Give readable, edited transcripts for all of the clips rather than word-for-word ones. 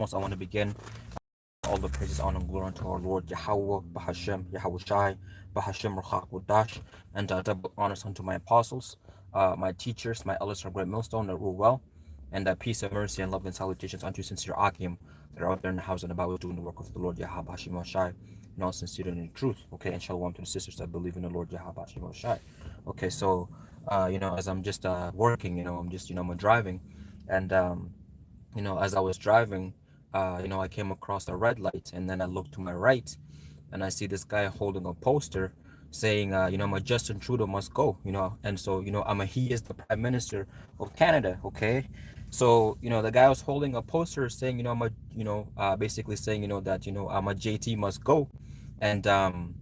I want to begin all the praises, honor, and glory unto our Lord Yahweh, Bahashem, Yahweh Shai, Bahashem, Ruchak, Wadash, and double honors unto my apostles, my teachers, my elders, our great millstone that rule well, and peace and mercy and love and salutations unto sincere Akim that are out there in the house and about doing the work of the Lord Yahweh, Bahashem, Shai, in all sincerity and in truth. Okay, and shalom to the sisters that believe in the Lord Yahweh, Bahashem, Shai. Okay, so, as I'm just working, I'm driving, and, as I was driving, I came across a red light, and then I looked to my right, and I see this guy holding a poster saying, my Justin Trudeau must go, and so, he is the Prime Minister of Canada, okay? So, the guy was holding a poster saying, basically saying, that, a JT must go, and, and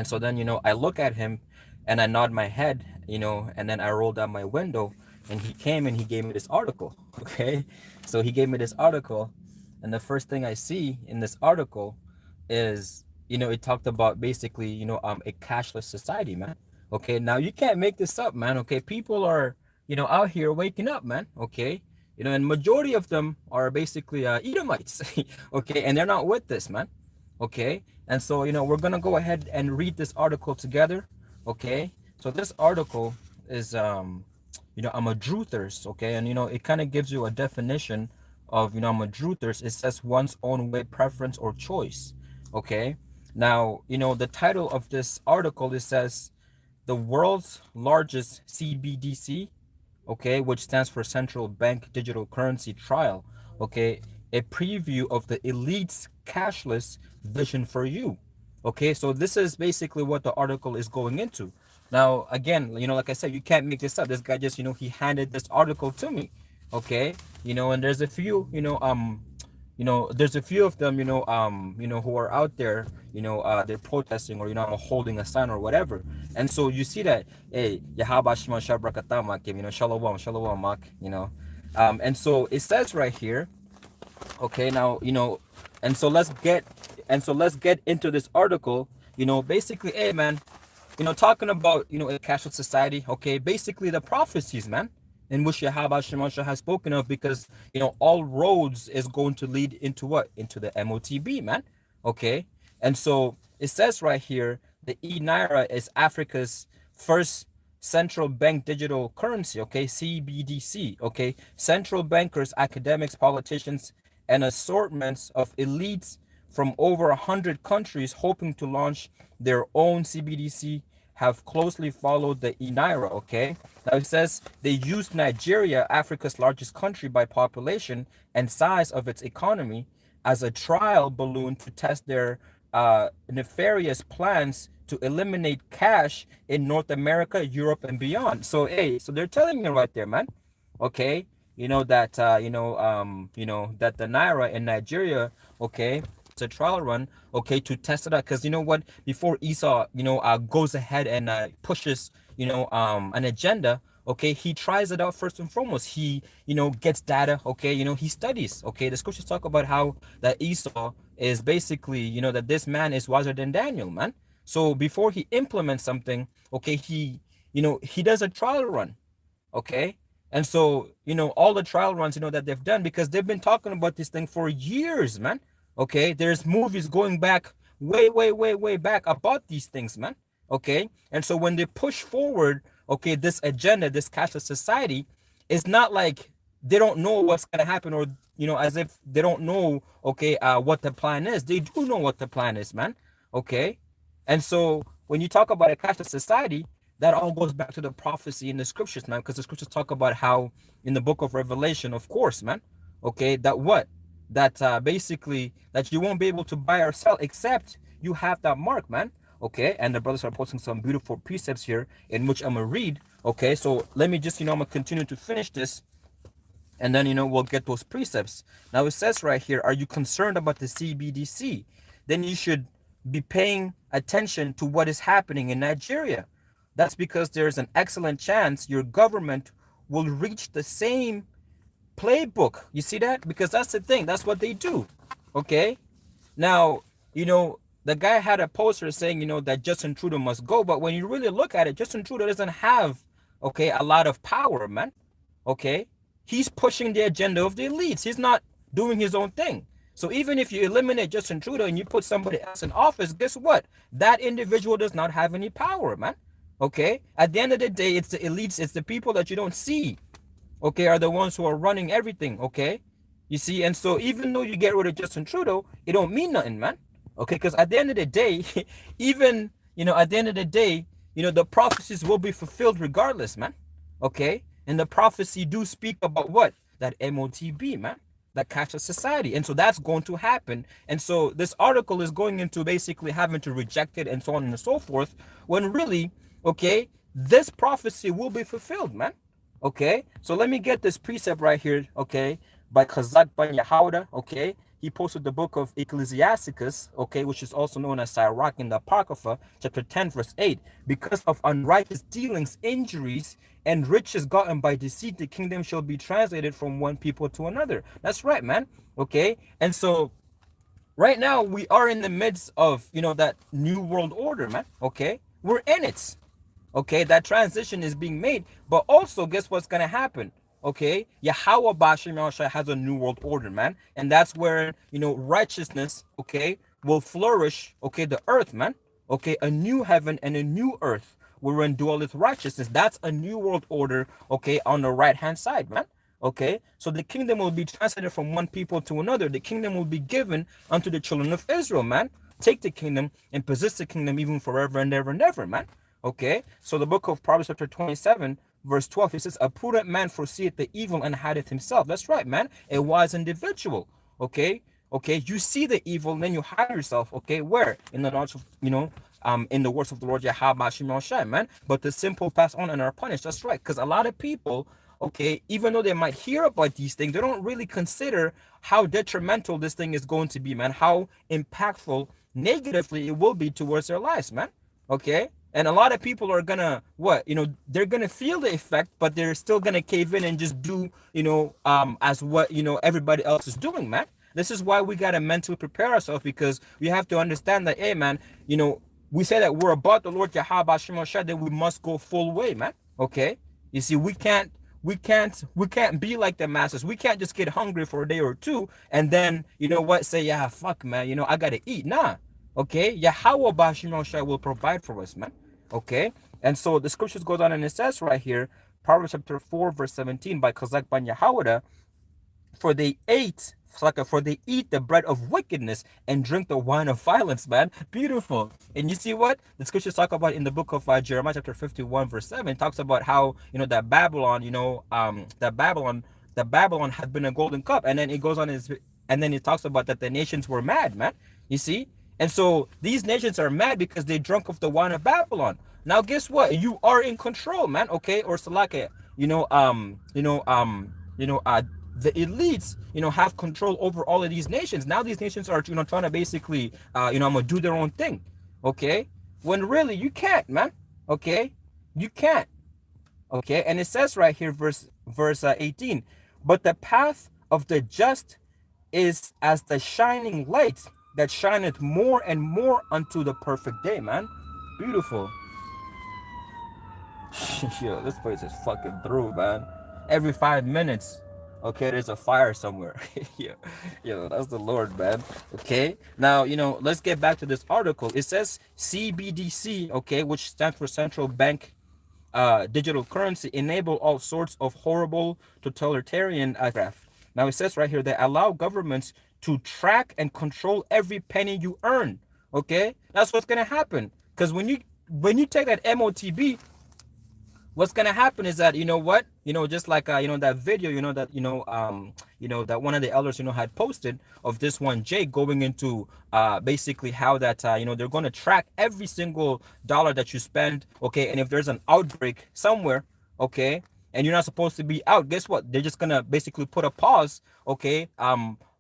so then, I look at him and I nod my head, and then I roll down my window, and he came and he gave me this article, okay? So he gave me this article, and the first thing I see in this article is, it talked about basically, a cashless society, man. Okay, now you can't make this up, man. Okay, people are, out here waking up, man. Okay, and majority of them are basically Edomites, okay, and they're not with this, man. Okay, and so, we're gonna go ahead and read this article together. Okay, so this article is, I'm a Druthers, okay, and it kind of gives you a definition of, I'm a Druthers. It says one's own way, preference, or choice. Okay, now, the title of this article, it says the world's largest CBDC, okay, which stands for Central Bank Digital Currency Trial, okay, a preview of the elite's cashless vision for you. Okay, so this is basically what the article is going into. Now, again, like I said, you can't make this up. This guy just, he handed this article to me. Okay, and there's a few, there's a few of them, who are out there, they're protesting, or, holding a sign or whatever. And so you see that, hey, Yahaba Shima Shabrakatamakim, Shalom, Shalom Mak, and so it says right here, okay, now, let's get into this article, basically, hey, man, talking about, a cashless society, okay, basically the prophecies, man, in which Yahweh Shemasha has spoken of, because, all roads is going to lead into what? Into the MOTB, man, okay? And so it says right here, the e-Naira is Africa's first central bank digital currency, okay, CBDC, okay? Central bankers, academics, politicians, and assortments of elites from over 100 countries hoping to launch their own CBDC have closely followed the e-Naira, okay? Now it says they used Nigeria, Africa's largest country by population and size of its economy, as a trial balloon to test their nefarious plans to eliminate cash in North America, Europe, and beyond. So, hey, so they're telling me right there, man, okay? That that the Naira in Nigeria, okay, it's a trial run, okay, to test it out, because what, before Esau, goes ahead and pushes, an agenda, okay, he tries it out first and foremost. He, gets data, okay, he studies, okay. The scriptures talk about how that Esau is basically, that this man is wiser than Daniel, man. So before he implements something, okay, he does a trial run, okay. And so, all the trial runs, that they've done, because they've been talking about this thing for years, man. Okay, there's movies going back way back about these things, man. Okay, and so when they push forward, okay, this agenda, this cashless society, it's not like they don't know what's gonna happen, or as if they don't know, okay, what the plan is. They do know what the plan is, man. Okay, and so when you talk about a cashless society, that all goes back to the prophecy in the scriptures, man, because the scriptures talk about how in the book of Revelation, of course, man, okay, that basically that you won't be able to buy or sell except you have that mark, man. Okay, and the brothers are posting some beautiful precepts here in which I'm gonna read. Okay, so let me just, I'm gonna continue to finish this, and then we'll get those precepts. Now it says right here, are you concerned about the CBDC? Then you should be paying attention to what is happening in Nigeria. That's because there's an excellent chance your government will reach the same playbook. You see that? Because that's the thing. That's what they do. Okay. Now, the guy had a poster saying, that Justin Trudeau must go. But when you really look at it, Justin Trudeau doesn't have, okay, a lot of power, man. Okay. He's pushing the agenda of the elites. He's not doing his own thing. So even if you eliminate Justin Trudeau and you put somebody else in office, guess what? That individual does not have any power, man. Okay? At the end of the day, it's the elites, it's the people that you don't see, okay, are the ones who are running everything, okay? You see, and so even though you get rid of Justin Trudeau, it don't mean nothing, man. Okay, because at the end of the day, even, at the end of the day, the prophecies will be fulfilled regardless, man. Okay? And the prophecy do speak about what? That MOTB, man. That cashless society. And so that's going to happen. And so this article is going into basically having to reject it and so on and so forth, when really, okay, this prophecy will be fulfilled, man. Okay, so let me get this precept right here, okay, by Chazak Ben Yehuda, okay. He posted the book of Ecclesiasticus, okay, which is also known as Sirach in the Apocrypha, chapter 10, verse 8. Because of unrighteous dealings, injuries, and riches gotten by deceit, the kingdom shall be translated from one people to another. That's right, man. Okay, and so right now we are in the midst of, that new world order, man. Okay, we're in it. Okay, that transition is being made. But also, guess what's going to happen? Okay, Yahweh Bashim Yahushua has a new world order, man. And that's where, righteousness, okay, will flourish, okay, the earth, man. Okay, a new heaven and a new earth wherein dwelleth righteousness. That's a new world order, okay, on the right-hand side, man. Okay, so the kingdom will be translated from one people to another. The kingdom will be given unto the children of Israel, man. Take the kingdom and possess the kingdom even forever and ever and ever, man. Okay, so the book of Proverbs chapter 27, verse 12, it says, a prudent man foreseeth the evil and hideth himself. That's right, man. A wise individual. Okay, you see the evil and then you hide yourself. Okay, where? In the knowledge of, in the words of the Lord Yahweh Shemel, man. But the simple pass on and are punished. That's right, because a lot of people, okay, even though they might hear about these things, they don't really consider how detrimental this thing is going to be, man. How impactful negatively it will be towards their lives, man. Okay, and a lot of people are gonna they're gonna feel the effect, but they're still gonna cave in and just do as what everybody else is doing, man. This is why we gotta mentally prepare ourselves, because we have to understand that, hey, man, we say that we're about the Lord Yahweh Shemel, that we must go full way, man. Okay, you see, we can't be like the masses. We can't just get hungry for a day or two and then say, yeah, fuck, man, I gotta eat. Nah. Okay, Yahweh Bashim will provide for us, man. Okay, and so the scriptures goes on and it says right here, Proverbs chapter 4, verse 17, by Chazak Ben Yehuda, for they eat the bread of wickedness and drink the wine of violence, man. Beautiful. And you see what the scriptures talk about in the book of Jeremiah chapter 51, verse 7, talks about how that Babylon, that Babylon had been a golden cup, and then it goes on and then it talks about that the nations were mad, man. You see. And so these nations are mad because they drunk of the wine of Babylon. Now, guess what? You are in control, man. Okay, or Salaka, the elites, have control over all of these nations. Now these nations are, trying to basically, I'm gonna do their own thing. Okay, when really you can't, man. Okay, you can't. Okay, and it says right here, verse 18, but the path of the just is as the shining light that shineth more and more unto the perfect day, man. Beautiful. Yo, this place is fucking through, man. Every 5 minutes, okay, there's a fire somewhere. Yo, that's the Lord, man. Okay, now, let's get back to this article. It says CBDC, okay, which stands for Central Bank Digital Currency, enable all sorts of horrible totalitarian graph. Now, it says right here, they allow governments to track and control every penny you earn. Okay, that's what's gonna happen. Because when you take that MOTB, what's gonna happen is that just like that video that one of the elders had posted of this one Jay going into basically how that they're going to track every single dollar that you spend. Okay, and if there's an outbreak somewhere, okay, and you're not supposed to be out, guess what? They're just gonna basically put a pause, okay,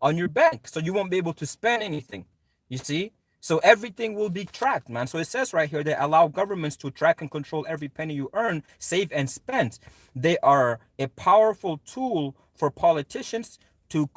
on your bank, so you won't be able to spend anything. You see? So everything will be tracked, man. So it says right here, they allow governments to track and control every penny you earn, save, and spend. They are a powerful tool for politicians to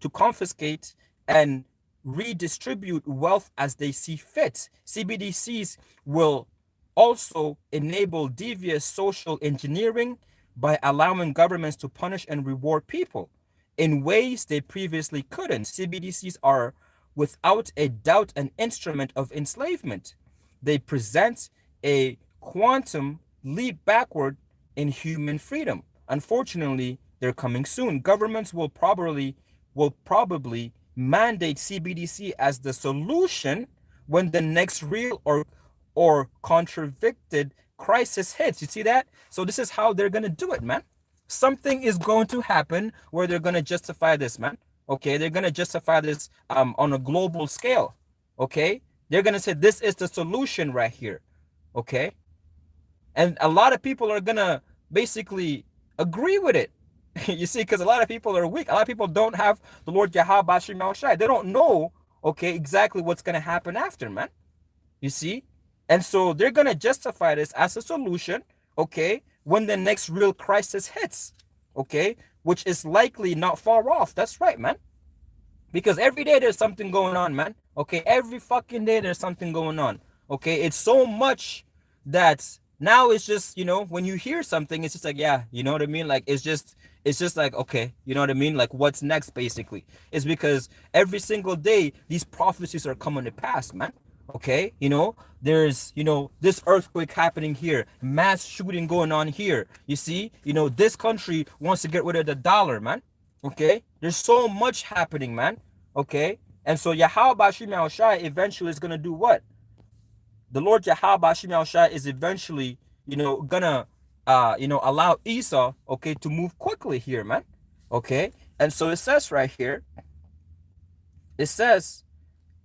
confiscate and redistribute wealth as they see fit. CBDCs will also enable devious social engineering by allowing governments to punish and reward people. in ways they previously couldn't. CBDCs are, without a doubt, an instrument of enslavement. They present a quantum leap backward in human freedom. Unfortunately, they're coming soon. Governments will probably mandate CBDC as the solution when the next real or contradicted crisis hits. You see that? So this is how they're gonna do it, man. Something is going to happen where they're gonna justify this, man. Okay, they're gonna justify this on a global scale. Okay, they're gonna say this is the solution right here. Okay, and a lot of people are gonna basically agree with it. You see, because a lot of people are weak. A lot of people don't have the Lord Yahweh Shem Shai. They don't know, okay, exactly what's gonna happen after, man. You see, and so they're gonna justify this as a solution, okay, when the next real crisis hits, okay, which is likely not far off. That's right, man. Because every day there's something going on, man. Okay, every fucking day there's something going on. Okay, it's so much that now it's just, when you hear something, it's just like, yeah, you know what I mean? Like it's just like, okay, you know what I mean? Like what's next basically? It's because every single day these prophecies are coming to pass, man. Okay, there's this earthquake happening here, mass shooting going on here. You see, this country wants to get rid of the dollar, man. Okay, there's so much happening, man. Okay, and so Yahweh Bashim Yahushai eventually is gonna do what? The Lord Yahweh Bashim Yahushai is eventually, gonna allow Esau, okay, to move quickly here, man. Okay, and so it says right here, it says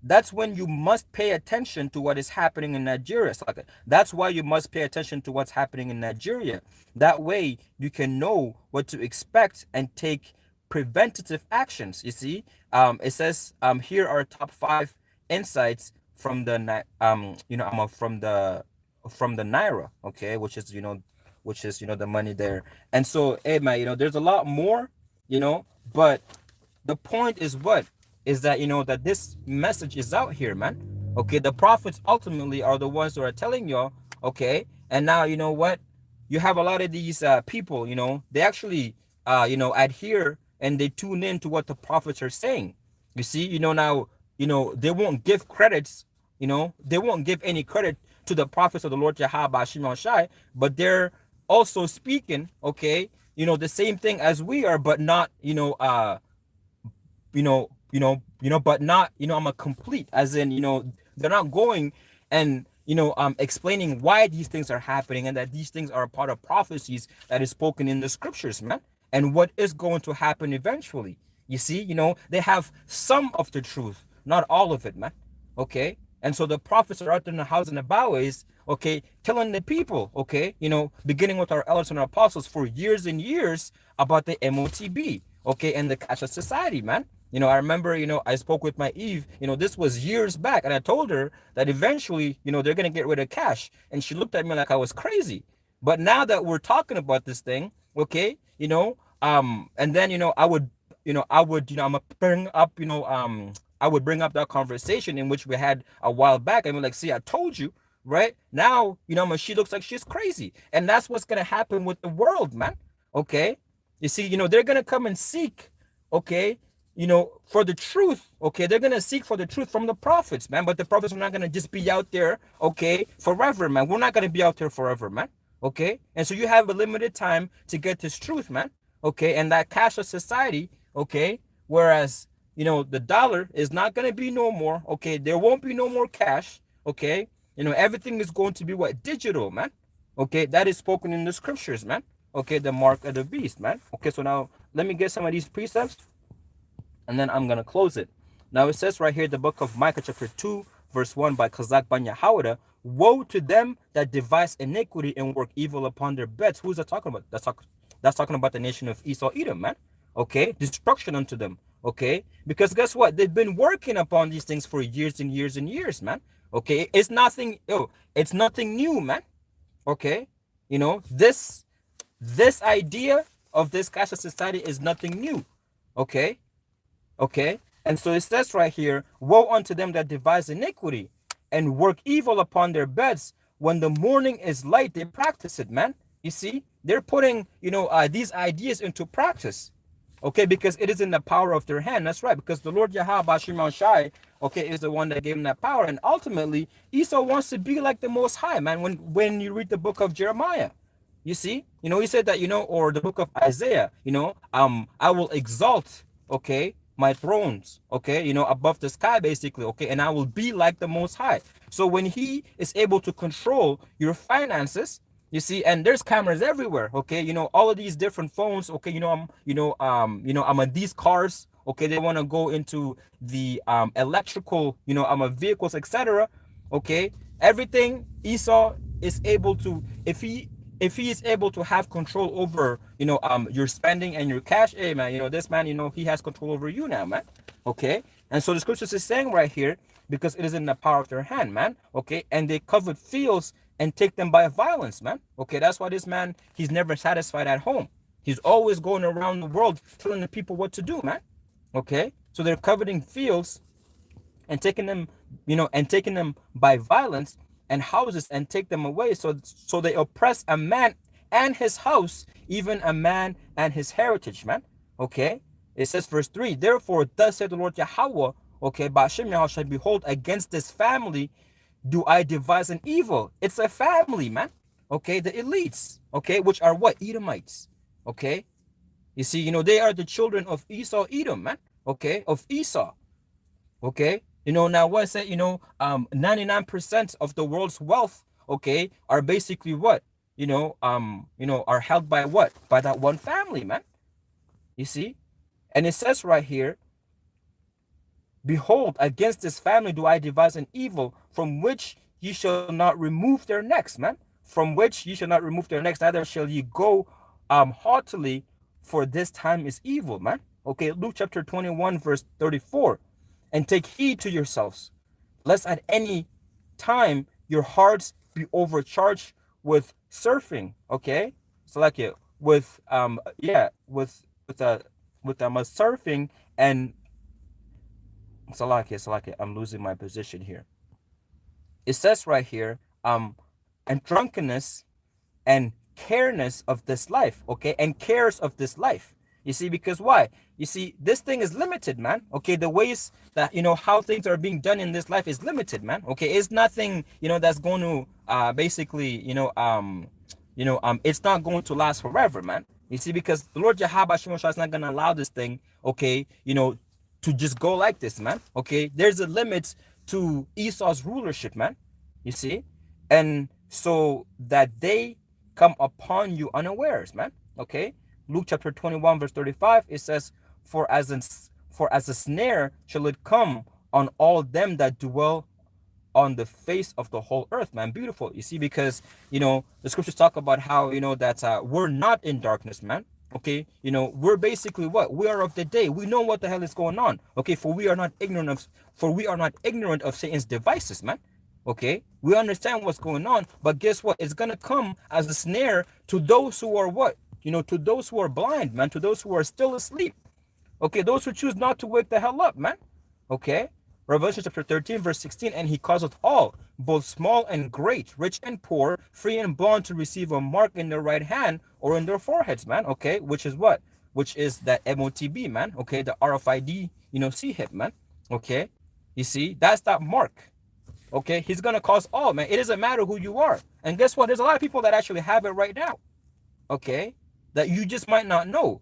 that's when you must pay attention to what is happening in Nigeria. So that's why you must pay attention to what's happening in Nigeria. That way you can know what to expect and take preventative actions. You see, it says here are top 5 insights from the from the naira, okay, which is the money there. And so, hey man, there's a lot more, but the point is what is that that this message is out here, man. Okay, the prophets ultimately are the ones who are telling y'all, okay, and now you know what, you have a lot of these people, they actually adhere and they tune in to what the prophets are saying. You see, now they won't give credits, they won't give any credit to the prophets of the Lord Yahweh Shimon Shai, but they're also speaking, okay, the same thing as we are, but not but not, I'm a complete, as in, they're not going and, explaining why these things are happening and that these things are a part of prophecies that is spoken in the scriptures, man, and what is going to happen eventually. You see, they have some of the truth, not all of it, man. Okay. And so the prophets are out there in the house and the byways, okay, telling the people, okay, beginning with our elders and our apostles for years and years about the MOTB, okay, and the Kasha Society, man. I remember, I spoke with my Eve, this was years back, and I told her that eventually, they're going to get rid of cash. And she looked at me like I was crazy. But now that we're talking about this thing, okay, and then, I'm bring up, I would bring up that conversation in which we had a while back. And we're like, see, I told you, right? Now, she looks like she's crazy. And that's what's going to happen with the world, man. Okay. You see, they're going to come and seek, okay, for the truth, okay? They're going to seek for the truth from the prophets, man. But the prophets are not going to just be out there, okay, forever, man. We're not going to be out there forever, man. Okay? And so you have a limited time to get this truth, man. Okay? And that cashless society, okay? Whereas, the dollar is not going to be no more, okay? There won't be no more cash, okay? Everything is going to be what? Digital, man. Okay? That is spoken in the scriptures, man. Okay? The mark of the beast, man. Okay? So now let me get some of these precepts, and then I'm going to close it. Now it says right here, the book of Micah chapter 2, verse 1 by Kazak Ban Yahawada, woe to them that devise iniquity and work evil upon their beds. Who's that talking about? That's talking about the nation of Esau Edom, man. Okay, destruction unto them. Okay, because guess what? They've been working upon these things for years and years and years, man. Okay, it's nothing new, man. Okay, this idea of this caste society is nothing new. Okay. Okay, and so it says right here, woe unto them that devise iniquity and work evil upon their beds. When the morning is light, they practice it, man. You see, they're putting, these ideas into practice. Okay, because it is in the power of their hand. That's right, because the Lord Yahweh Bashim Shai, okay, is the one that gave him that power. And ultimately, Esau wants to be like the Most High, man. When you read the book of Jeremiah, you see, he said that, or the book of Isaiah, I will exalt, okay, my thrones, okay, above the sky, basically, okay, and I will be like the Most High. So when he is able to control your finances, you see, and there's cameras everywhere, okay, all of these different phones, okay, I'm on these cars, okay, they want to go into the electrical, I'm a vehicles, etc. Okay, everything Esau is able to, if he is able to have control over, your spending and your cash, hey man, this man, he has control over you now, man. Okay, and so the scriptures is saying right here, because it is in the power of their hand, man. Okay, and they covered fields and take them by violence, man. Okay, that's why this man, he's never satisfied at home. He's always going around the world telling the people what to do, man. Okay, so they're coveting fields and taking them, taking them by violence, and houses, and take them away. So they oppress a man and his house, even a man and his heritage, man. Okay, it says verse 3, therefore thus said the Lord Yahweh, okay, Ba'ashem Yahushua, behold, against this family do I devise an evil. It's a family, man. Okay, the elites, okay, which are what? Edomites. Okay, you see, they are the children of Esau, Edom, man. Okay, of Esau. Okay, now what I said, 99% of the world's wealth, okay, are basically what? Are held by what? By that one family, man. You see? And it says right here, behold, against this family do I devise an evil, from which ye shall not remove their necks, man. From which ye shall not remove their necks, neither shall ye go haughtily, for this time is evil, man. Okay, Luke chapter 21, verse 34. And take heed to yourselves, lest at any time your hearts be overcharged with surfing. Okay, so like it with surfing and Salakia, I'm losing my position here. It says right here, and drunkenness and careness of this life, okay, and cares of this life. You see, because why? You see, this thing is limited, man. Okay, the ways that, how things are being done in this life is limited, man. Okay, it's nothing, that's going to basically, it's not going to last forever, man. You see, because the Lord Yahweh is not going to allow this thing, okay, to just go like this, man. Okay, there's a limit to Esau's rulership, man. You see, and so that they come upon you unawares, man. Okay, Luke chapter 21, verse 35, it says, for as a snare shall it come on all them that dwell on the face of the whole earth, man. Beautiful. You see, because the scriptures talk about how that we're not in darkness, man. Okay, we're basically what? We are of the day. We know what the hell is going on. Okay, for we are not ignorant of Satan's devices, man. Okay, we understand what's going on, but guess what? It's gonna come as a snare to those who are what? To those who are blind, man, to those who are still asleep. Okay, those who choose not to wake the hell up, man. Okay, Revelation chapter 13, verse 16, and he causeth all, both small and great, rich and poor, free and bond, to receive a mark in their right hand or in their foreheads, man. Okay, which is what? Which is that MOTB, man. Okay, the RFID, CHIP, man. Okay, you see, that's that mark. Okay, he's gonna cause all, man. It doesn't matter who you are. And guess what? There's a lot of people that actually have it right now. Okay, that you just might not know.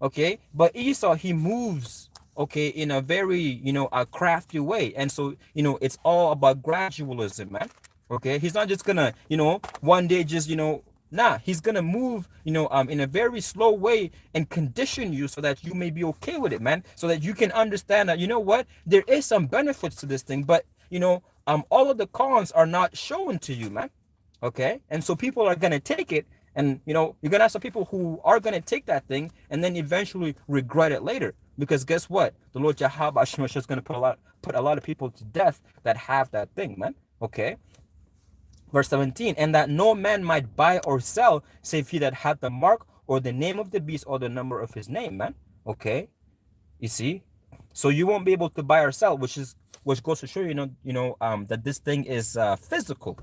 Okay, but Esau, he moves, okay, in a very, a crafty way. And so, it's all about gradualism, man. Okay, he's not just gonna, one day just, nah, he's gonna move, in a very slow way and condition you so that you may be okay with it, man. So that you can understand that, what, there is some benefits to this thing, but, all of the cons are not shown to you, man. Okay, and so people are gonna take it, and you're gonna have some people who are gonna take that thing and then eventually regret it later. Because guess what? The Lord Yahweh is gonna put a lot of people to death that have that thing, man. Okay. Verse 17, and that no man might buy or sell, save he that had the mark or the name of the beast or the number of his name, man. Okay, you see, so you won't be able to buy or sell, which goes to show that this thing is physical.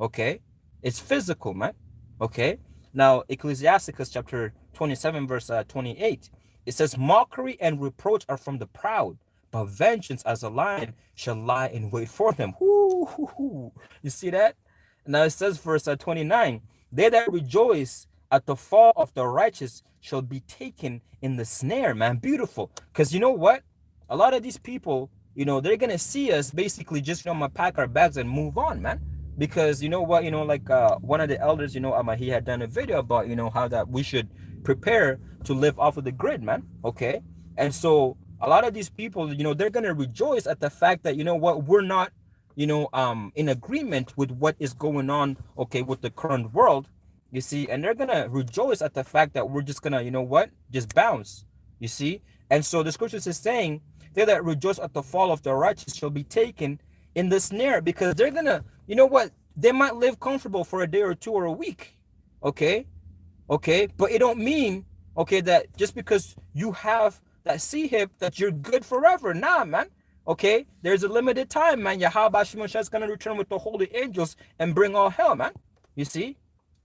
Okay, it's physical, man. Okay, now Ecclesiasticus chapter 27, verse 28, It says, mockery and reproach are from the proud, but vengeance as a lion shall lie in wait for them. Woo-hoo-hoo. You see that? Now it says, verse 29, they that rejoice at the fall of the righteous shall be taken in the snare, man. Beautiful. Because you know what? A lot of these people, they're going to see us basically just, pack our bags and move on, man. Because you know what, like one of the elders, he had done a video about, how that we should prepare to live off of the grid, man. Okay. And so a lot of these people, they're going to rejoice at the fact that, what, we're not, in agreement with what is going on, okay, with the current world, you see, and they're going to rejoice at the fact that we're just going to, what, just bounce, you see. And so the scriptures is saying, they that rejoice at the fall of the righteous shall be taken in the snare, because they're going to, you know what, they might live comfortable for a day or two or a week, okay, but it don't mean, okay, that just because you have that sea hip that you're good forever. Nah, man. Okay, there's a limited time, man. Yahweh Shemashah is gonna return with the holy angels and bring all hell, man. You see,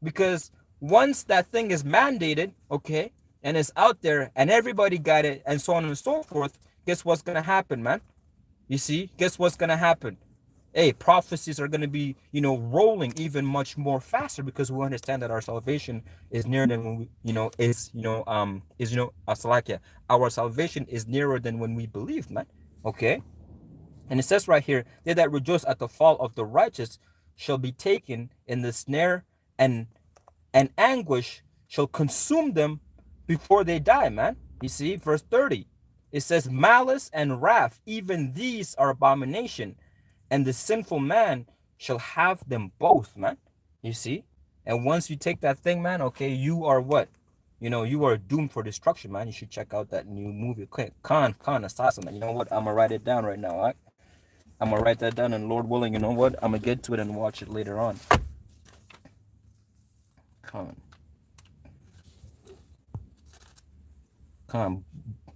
because once that thing is mandated, okay, and it's out there and everybody got it and so on and so forth, guess what's gonna happen, man? You see, guess what's gonna happen? Hey, prophecies are going to be, rolling even much more faster, because we understand that our salvation is nearer than when we, Asalakia. Our salvation is nearer than when we believe, man. Okay. And it says right here, they that rejoice at the fall of the righteous shall be taken in the snare, and anguish shall consume them before they die, man. You see, verse 30, it says, malice and wrath, even these are abomination, and the sinful man shall have them both, man. You see? And once you take that thing, man, okay, you are what? You are doomed for destruction, man. You should check out that new movie. Okay, Khan Assassin, man. You know what? I'm going to write it down right now, all right? I'm going to write that down, and Lord willing, you know what? I'm going to get to it and watch it later on. Khan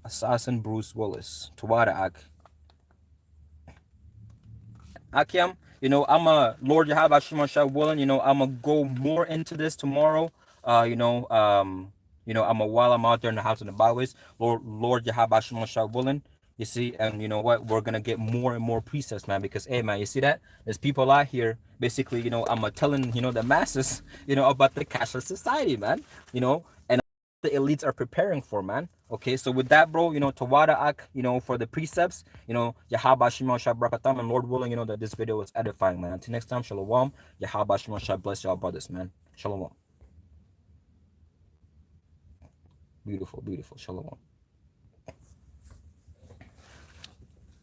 Assassin Bruce Willis. Tawada Ak. Akim, I'm a Lord Yahweh Shemashah willing, I'm gonna go more into this tomorrow. I'm a while I'm out there in the house and the byways, Lord Yahweh Shemashah willing, you see, and you know what, we're gonna get more and more precepts, man, because hey, man, you see that there's people out here basically, I'm telling the masses, about the cashless society, man, and the elites are preparing for, man. Okay, so with that, bro, Tawada Ak, for the precepts, Yahaba Shimon Shah Brakatam, and Lord willing, that this video was edifying, man. Until next time, Shalom. Yahaba Shimon Shah, bless y'all brothers, man. Shalom. Beautiful, beautiful. Shalom.